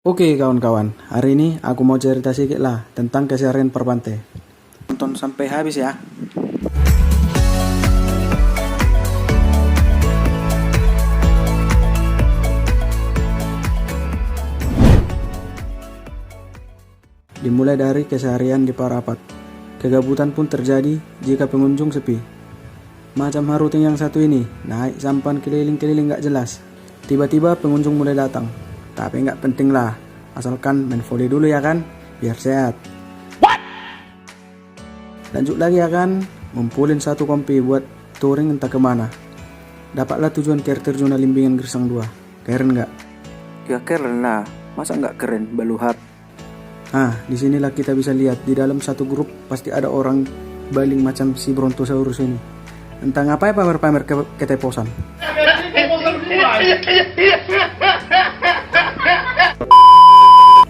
Oke kawan-kawan, hari ini aku mau cerita sedikit lah tentang keseharian perpantai. Tonton sampai habis ya. Dimulai dari keseharian di Parapat. Kegabutan pun terjadi jika pengunjung sepi. Macam haruting yang satu ini, naik sampan keliling-keliling gak jelas. Tiba-tiba pengunjung mulai datang. Tapi nggak penting lah, asalkan main volley dulu ya kan, biar sehat. Lanjut lagi ya kan, ngumpulin satu kompi buat touring entah kemana. Dapatlah tujuan ke air terjun Limbingan Gersang 2. Keren nggak? Ya keren lah, masa nggak keren baluhat? Nah, disinilah kita bisa lihat di dalam satu grup pasti ada orang baling macam si Brontosaurus ini. Entah ngapain pamer-pamer keteposan.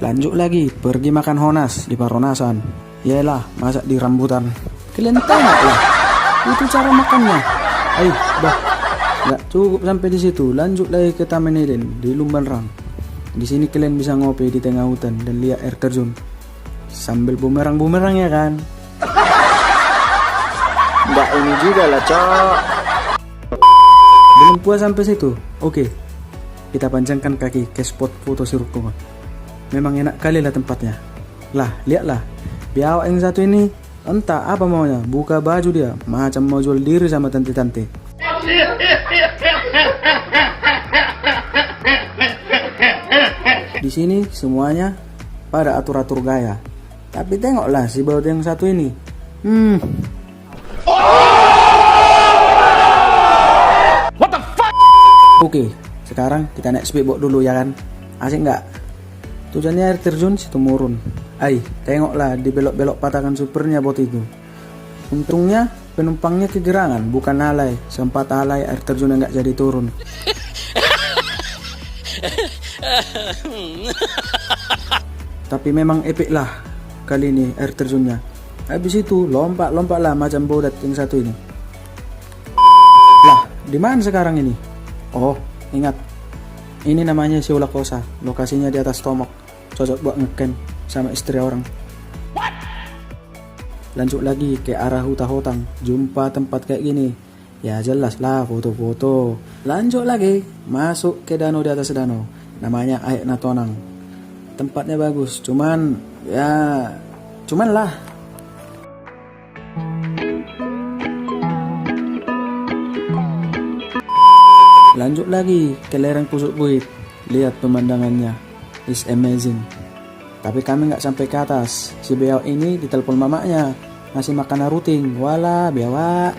Lanjut lagi, pergi makan honas di Paronasan. Yaelah, masak di rambutan. Kalian tengok lah, itu cara makannya. Ayo, dah. Nggak cukup sampai di situ, lanjut lagi ke Taman Eden di Lumban Rang. Di sini kalian bisa ngopi di tengah hutan dan lihat air terjun sambil bumerang ya kan. Nggak ini juga lah cok. Belum puas sampai situ, oke. Kita panjangkan kaki ke spot foto sirkuit. Memang enak kali lah tempatnya. Lah, lihatlah. Biawak yang satu ini, entah apa maunya, buka baju dia, macam mau jual diri sama tante-tante. Di sini semuanya pada atur-atur gaya. Tapi tengoklah si baut yang satu ini. What the fuck? Oke, sekarang kita naik speedboat dulu ya kan. Asik nggak? Tujuannya air terjun Situmorun. Tengoklah di belok-belok patakan supernya bot itu. Untungnya penumpangnya kegerangan, bukan alay. Sempat alay air terjun nggak jadi turun. Tapi memang epic lah kali ini air terjunnya. Habis itu lompat lah macam bodat yang satu ini. Lah, di mana sekarang ini? Oh, ingat. Ini namanya Siula Kosa. Lokasinya di atas Tomok. Cocok buat ngecamp sama istri orang. Lanjut lagi ke arah Huta Hotang. Jumpa tempat kayak gini. Ya jelas lah foto-foto. Lanjut lagi, masuk ke danau di atas danau. Namanya Aek Natonang. Tempatnya bagus, cuman lah. Lanjut lagi ke lereng Pusuk Buit. Lihat pemandangannya, is amazing. Tapi kami nggak sampai ke atas. Si biawak ini ditelepon mamanya, ngasih makan haruting. Walah, biawak.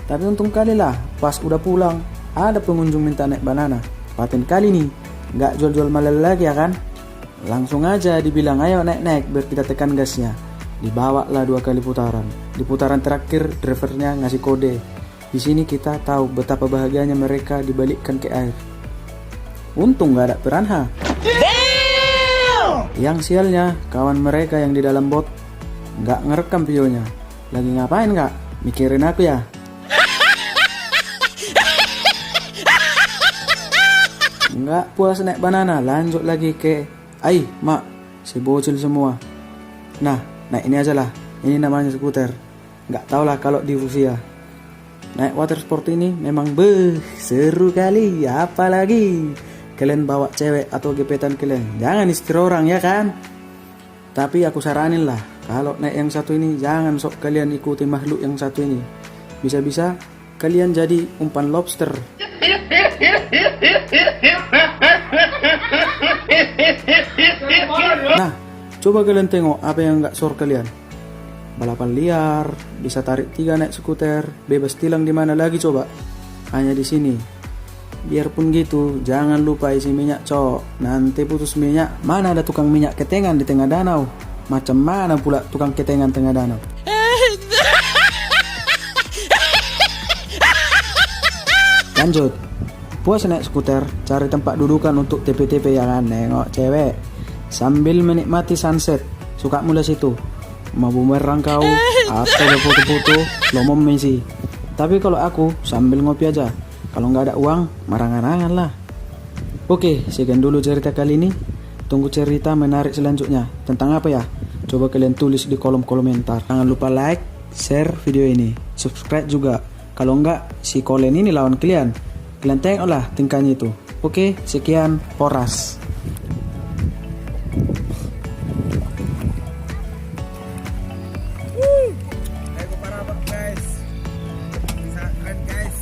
Tapi untung kali lah, pas udah pulang, ada pengunjung minta naik banana. Paten kali nih, nggak jual-jual malal lagi ya kan? Langsung aja dibilang ayo naik biar kita tekan gasnya. Dibawa lah 2 kali putaran. Di putaran terakhir, drivernya ngasih kode. Di sini kita tahu betapa bahagianya mereka dibalikkan ke air. Untung gak ada piranha. Yang sialnya, kawan mereka yang di dalam bot gak ngerekam videonya. Lagi ngapain gak? Mikirin aku ya? Nggak puas naik banana, lanjut lagi ke mak, si bocil semua. Nah, naik ini aja lah. Ini namanya skuter. Nggak tau lah kalau di Rusia. Naik water sport ini memang seru kali. Apalagi kalian bawa cewek atau gepetan kalian, jangan istri orang ya kan. Tapi aku saranin lah, kalau naik yang satu ini jangan sok kalian ikuti makhluk yang satu ini. Bisa-bisa kalian jadi umpan lobster. Nah, coba kalian tengok apa yang gak sor kalian. Balapan liar, bisa tarik 3 naik skuter, bebas tilang di mana lagi coba. Hanya di sini. Biarpun gitu, jangan lupa isi minyak cok. Nanti putus minyak, mana ada tukang minyak ketengan di tengah danau? Macam mana pula tukang ketengan tengah danau? Lanjut. Puas naik skuter, cari tempat dudukan untuk TP-TP ya kan, nengok cewek sambil menikmati sunset. Suka mulai situ. Mau bumerang kau atau foto-foto, lo mau misi. Tapi kalau aku sambil ngopi aja. Kalau nggak ada uang, marang-marangan lah. Oke, sekian dulu cerita kali ini. Tunggu cerita menarik selanjutnya. Tentang apa ya? Coba kalian tulis di kolom komentar. Jangan lupa like, share video ini. Subscribe juga. Kalau enggak, si Colin ini lawan kalian. Kalian tengoklah tingkahnya itu. Oke, sekian. Poras. Ayo para guys. Bisa keren guys.